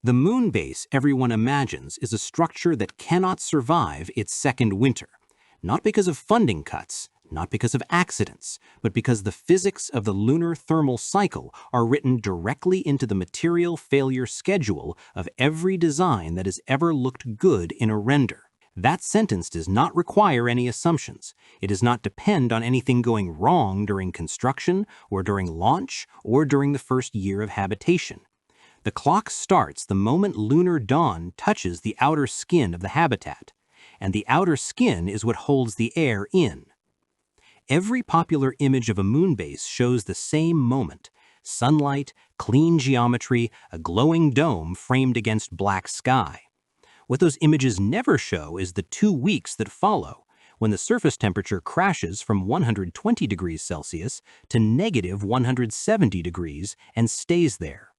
The moon base everyone imagines is a structure that cannot survive its second winter, not because of funding cuts, not because of accidents, but because the physics of the lunar thermal cycle are written directly into the material failure schedule of every design that has ever looked good in a render. That sentence does not require any assumptions. It does not depend on anything going wrong during construction, or during launch, or during the first year of habitation. The clock starts the moment lunar dawn touches the outer skin of the habitat, and the outer skin is what holds the air in. Every popular image of a moon base shows the same moment: sunlight, clean geometry, a glowing dome framed against black sky. What those images never show is the 2 weeks that follow, when the surface temperature crashes from 120 degrees Celsius to negative 170 degrees and stays there.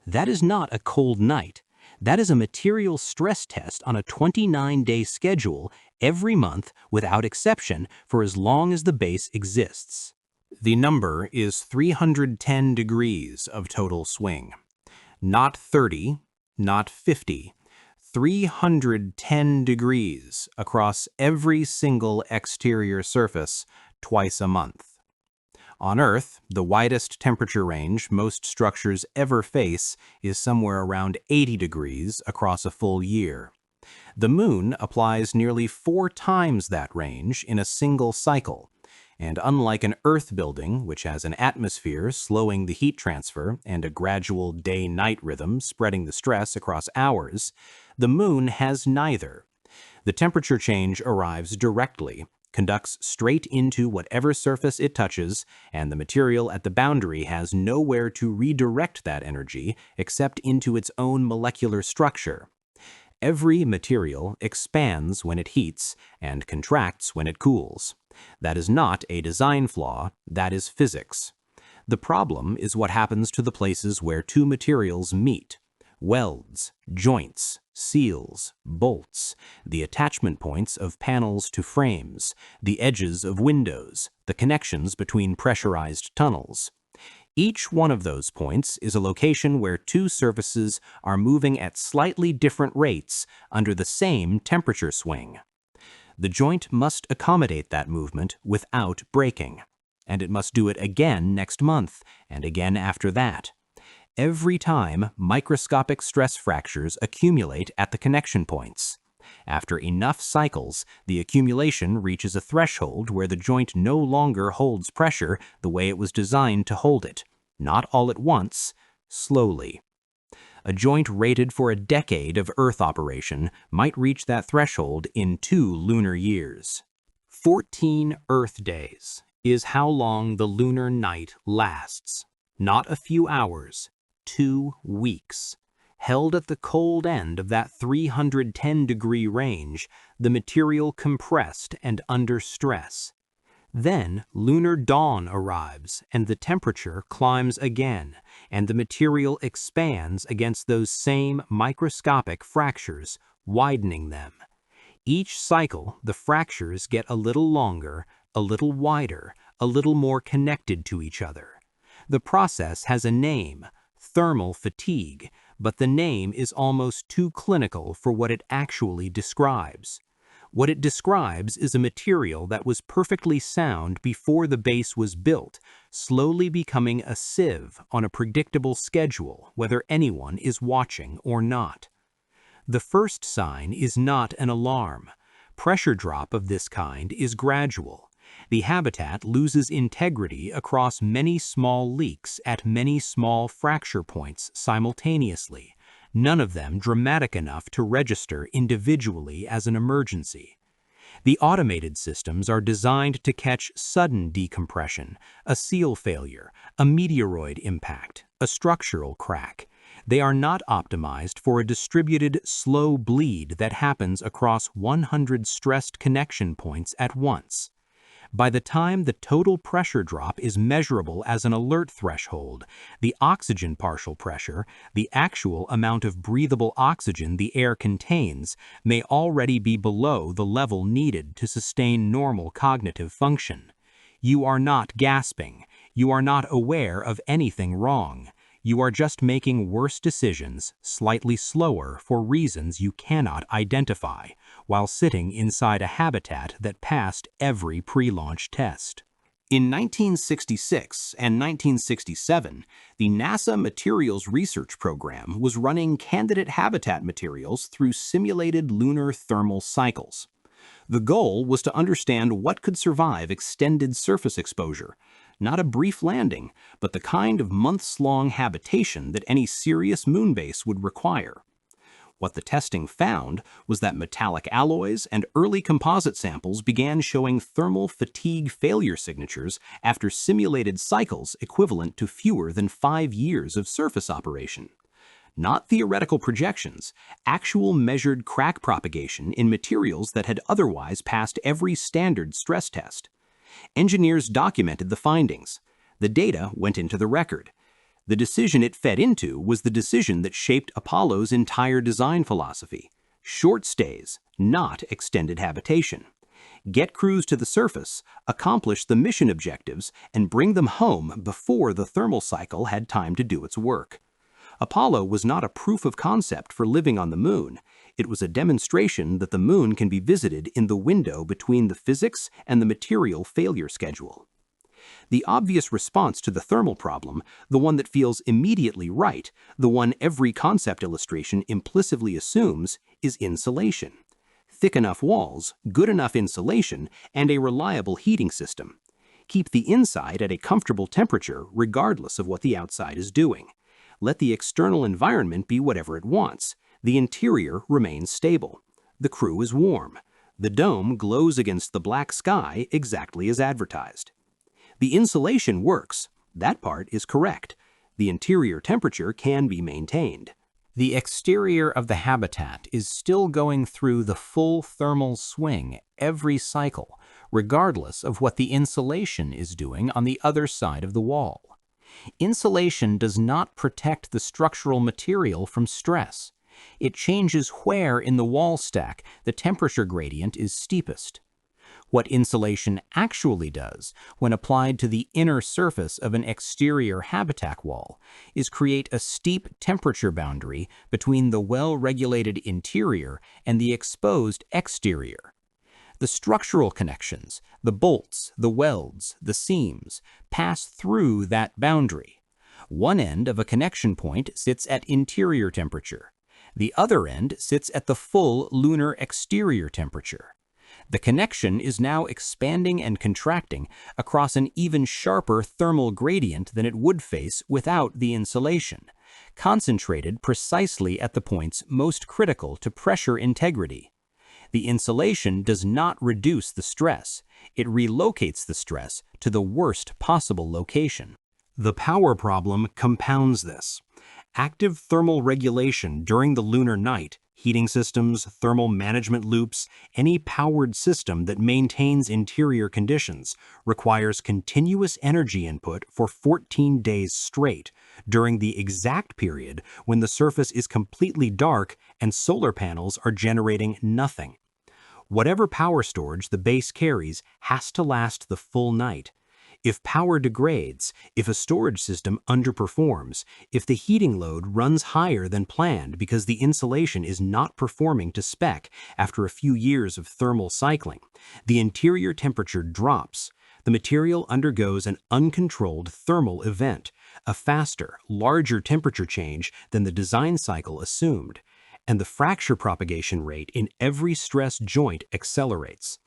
That is not a cold night. That is a material stress test on a 29-day schedule every month without exception for as long as the base exists. The number is 310 degrees of total swing. Not 30, not 50. 310 degrees across every single exterior surface twice a month. On Earth, the widest temperature range most structures ever face is somewhere around 80 degrees across a full year. The Moon applies nearly 4 times that range in a single cycle, and unlike an Earth building, which has an atmosphere slowing the heat transfer and a gradual day-night rhythm spreading the stress across hours, the Moon has neither. The temperature change arrives directly, conducts straight into whatever surface it touches, and the material at the boundary has nowhere to redirect that energy except into its own molecular structure. Every material expands when it heats and contracts when it cools. That is not a design flaw, that is physics. The problem is what happens to the places where two materials meet: welds, joints, seals, bolts, the attachment points of panels to frames, the edges of windows, the connections between pressurized tunnels. Each one of those points is a location where two surfaces are moving at slightly different rates under the same temperature swing. The joint must accommodate that movement without breaking, and it must do it again next month and again after that. Every time, microscopic stress fractures accumulate at the connection points. After enough cycles, the accumulation reaches a threshold where the joint no longer holds pressure the way it was designed to hold it, not all at once, slowly. A joint rated for a decade of Earth operation might reach that threshold in 2 lunar years. 14 Earth days is how long the lunar night lasts. Not a few hours, 2 weeks. Held at the cold end of that 310-degree range, the material compressed and under stress. Then lunar dawn arrives, and the temperature climbs again, and the material expands against those same microscopic fractures, widening them. Each cycle, the fractures get a little longer, a little wider, a little more connected to each other. The process has a name: thermal fatigue, but the name is almost too clinical for what it actually describes. What it describes is a material that was perfectly sound before the base was built, slowly becoming a sieve on a predictable schedule, whether anyone is watching or not. The first sign is not an alarm. Pressure drop of this kind is gradual. The habitat loses integrity across many small leaks at many small fracture points simultaneously, none of them dramatic enough to register individually as an emergency. The automated systems are designed to catch sudden decompression, a seal failure, a meteoroid impact, a structural crack. They are not optimized for a distributed, slow bleed that happens across 100 stressed connection points at once. By the time the total pressure drop is measurable as an alert threshold, the oxygen partial pressure, the actual amount of breathable oxygen the air contains, may already be below the level needed to sustain normal cognitive function. You are not gasping. You are not aware of anything wrong. You are just making worse decisions, slightly slower for reasons you cannot identify, while sitting inside a habitat that passed every pre-launch test. In 1966 and 1967, the NASA Materials Research Program was running candidate habitat materials through simulated lunar thermal cycles. The goal was to understand what could survive extended surface exposure, not a brief landing, but the kind of months-long habitation that any serious moon base would require. What the testing found was that metallic alloys and early composite samples began showing thermal fatigue failure signatures after simulated cycles equivalent to fewer than 5 years of surface operation. Not theoretical projections, actual measured crack propagation in materials that had otherwise passed every standard stress test. Engineers documented the findings. The data went into the record. The decision it fed into was the decision that shaped Apollo's entire design philosophy: short stays, not extended habitation. Get crews to the surface, accomplish the mission objectives, and bring them home before the thermal cycle had time to do its work. Apollo was not a proof of concept for living on the moon. It was a demonstration that the moon can be visited in the window between the physics and the material failure schedule. The obvious response to the thermal problem, the one that feels immediately right, the one every concept illustration implicitly assumes, is insulation. Thick enough walls, good enough insulation, and a reliable heating system. Keep the inside at a comfortable temperature regardless of what the outside is doing. Let the external environment be whatever it wants. The interior remains stable. The crew is warm. The dome glows against the black sky exactly as advertised. The insulation works. That part is correct. The interior temperature can be maintained. The exterior of the habitat is still going through the full thermal swing every cycle, regardless of what the insulation is doing on the other side of the wall. Insulation does not protect the structural material from stress. It changes where in the wall stack the temperature gradient is steepest. What insulation actually does, when applied to the inner surface of an exterior habitat wall, is create a steep temperature boundary between the well-regulated interior and the exposed exterior. The structural connections, the bolts, the welds, the seams, pass through that boundary. One end of a connection point sits at interior temperature. The other end sits at the full lunar exterior temperature. The connection is now expanding and contracting across an even sharper thermal gradient than it would face without the insulation, concentrated precisely at the points most critical to pressure integrity. The insulation does not reduce the stress. It relocates the stress to the worst possible location. The power problem compounds this. Active thermal regulation during the lunar night, heating systems, thermal management loops, any powered system that maintains interior conditions, requires continuous energy input for 14 days straight, during the exact period when the surface is completely dark and solar panels are generating nothing. Whatever power storage the base carries has to last the full night. If power degrades, if a storage system underperforms, if the heating load runs higher than planned because the insulation is not performing to spec after a few years of thermal cycling, the interior temperature drops. The material undergoes an uncontrolled thermal event, a faster, larger temperature change than the design cycle assumed, and the fracture propagation rate in every stress joint accelerates.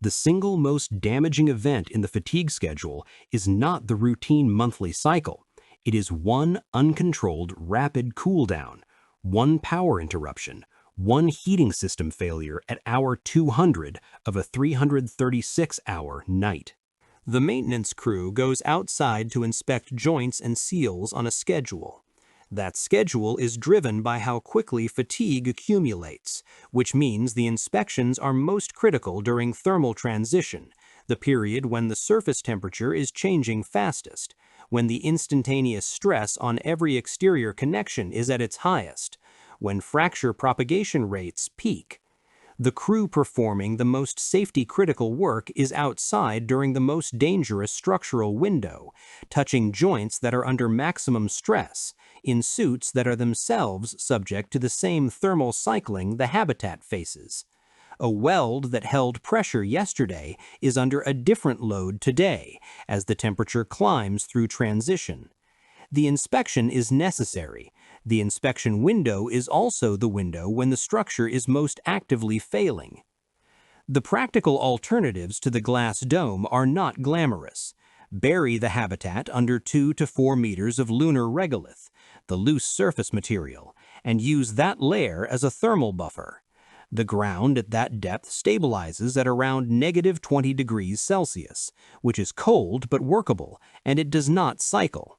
The single most damaging event in the fatigue schedule is not the routine monthly cycle. It is one uncontrolled rapid cool down, one power interruption, one heating system failure at hour 200 of a 336-hour night. The maintenance crew goes outside to inspect joints and seals on a schedule. That schedule is driven by how quickly fatigue accumulates, which means the inspections are most critical during thermal transition, the period when the surface temperature is changing fastest, when the instantaneous stress on every exterior connection is at its highest, when fracture propagation rates peak. The crew performing the most safety-critical work is outside during the most dangerous structural window, touching joints that are under maximum stress, in suits that are themselves subject to the same thermal cycling the habitat faces. A weld that held pressure yesterday is under a different load today, as the temperature climbs through transition. The inspection is necessary. The inspection window is also the window when the structure is most actively failing. The practical alternatives to the glass dome are not glamorous. Bury the habitat under 2 to 4 meters of lunar regolith, the loose surface material, and use that layer as a thermal buffer. The ground at that depth stabilizes at around -20 degrees Celsius, which is cold but workable, and it does not cycle.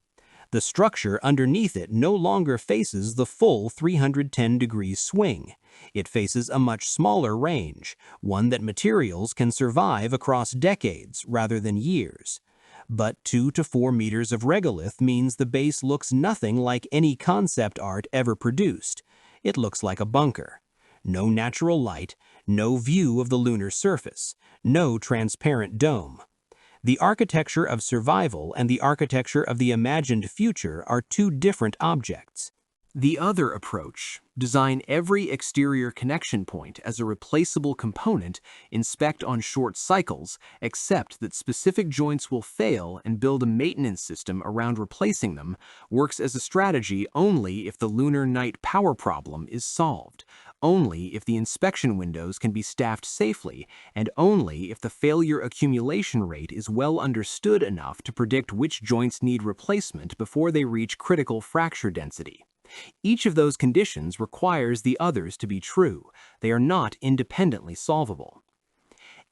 The structure underneath it no longer faces the full 310-degree swing. It faces a much smaller range, one that materials can survive across decades rather than years. But 2 to 4 meters of regolith means the base looks nothing like any concept art ever produced. It looks like a bunker. No natural light, no view of the lunar surface, no transparent dome. The architecture of survival and the architecture of the imagined future are two different objects. The other approach, design every exterior connection point as a replaceable component, inspect on short cycles, accept that specific joints will fail and build a maintenance system around replacing them, works as a strategy only if the lunar night power problem is solved, only if the inspection windows can be staffed safely, and only if the failure accumulation rate is well understood enough to predict which joints need replacement before they reach critical fracture density. Each of those conditions requires the others to be true. They are not independently solvable.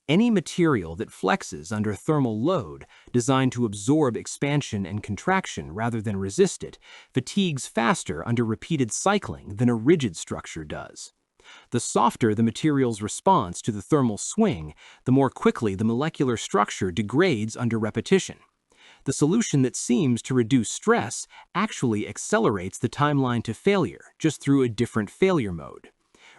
Any material that flexes under thermal load, designed to absorb expansion and contraction rather than resist it, fatigues faster under repeated cycling than a rigid structure does. The softer the material's response to the thermal swing, the more quickly the molecular structure degrades under repetition. The solution that seems to reduce stress actually accelerates the timeline to failure, just through a different failure mode.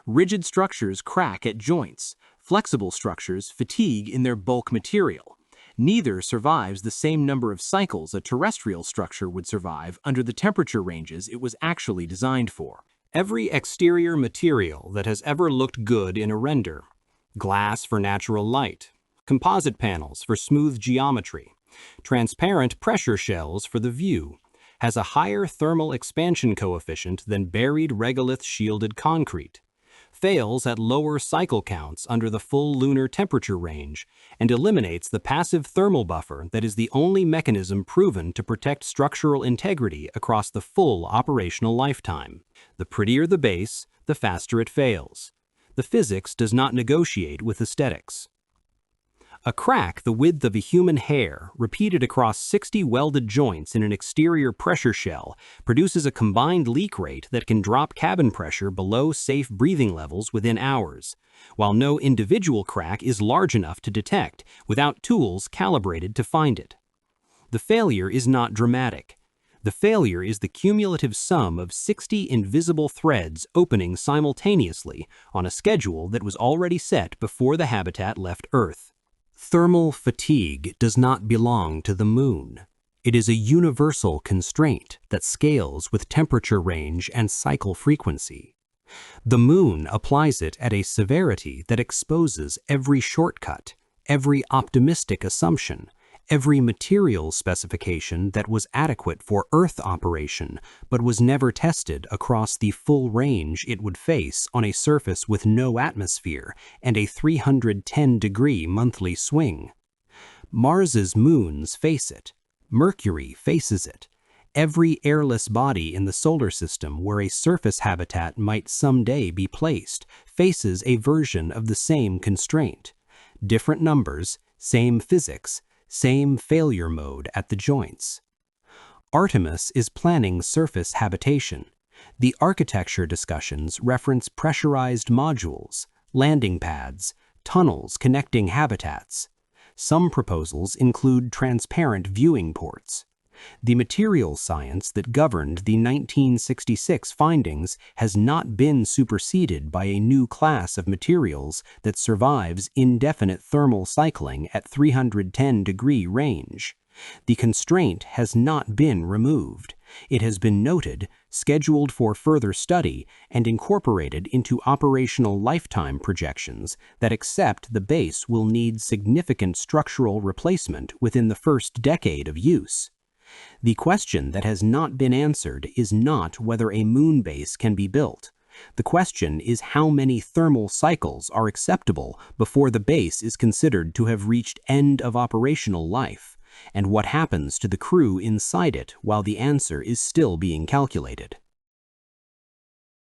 Rigid structures crack at joints. Flexible structures fatigue in their bulk material. Neither survives the same number of cycles a terrestrial structure would survive under the temperature ranges it was actually designed for. Every exterior material that has ever looked good in a render, glass for natural light, composite panels for smooth geometry, transparent pressure shells for the view, has a higher thermal expansion coefficient than buried regolith-shielded concrete, fails at lower cycle counts under the full lunar temperature range, and eliminates the passive thermal buffer that is the only mechanism proven to protect structural integrity across the full operational lifetime. The prettier the base, the faster it fails. The physics does not negotiate with aesthetics. A crack the width of a human hair, repeated across 60 welded joints in an exterior pressure shell, produces a combined leak rate that can drop cabin pressure below safe breathing levels within hours, while no individual crack is large enough to detect without tools calibrated to find it. The failure is not dramatic. The failure is the cumulative sum of 60 invisible threads opening simultaneously on a schedule that was already set before the habitat left Earth. Thermal fatigue does not belong to the moon. It is a universal constraint that scales with temperature range and cycle frequency. The moon applies it at a severity that exposes every shortcut, every optimistic assumption, every material specification that was adequate for Earth operation but was never tested across the full range it would face on a surface with no atmosphere and a 310-degree monthly swing. Mars's moons face it. Mercury faces it. Every airless body in the solar system where a surface habitat might someday be placed faces a version of the same constraint. Different numbers, same physics, same failure mode at the joints. Artemis is planning surface habitation. The architecture discussions reference pressurized modules, landing pads, tunnels connecting habitats. Some proposals include transparent viewing ports. The materials science that governed the 1966 findings has not been superseded by a new class of materials that survives indefinite thermal cycling at 310-degree range. The constraint has not been removed. It has been noted, scheduled for further study, and incorporated into operational lifetime projections that accept the base will need significant structural replacement within the first decade of use. The question that has not been answered is not whether a moon base can be built. The question is how many thermal cycles are acceptable before the base is considered to have reached end of operational life, and what happens to the crew inside it while the answer is still being calculated.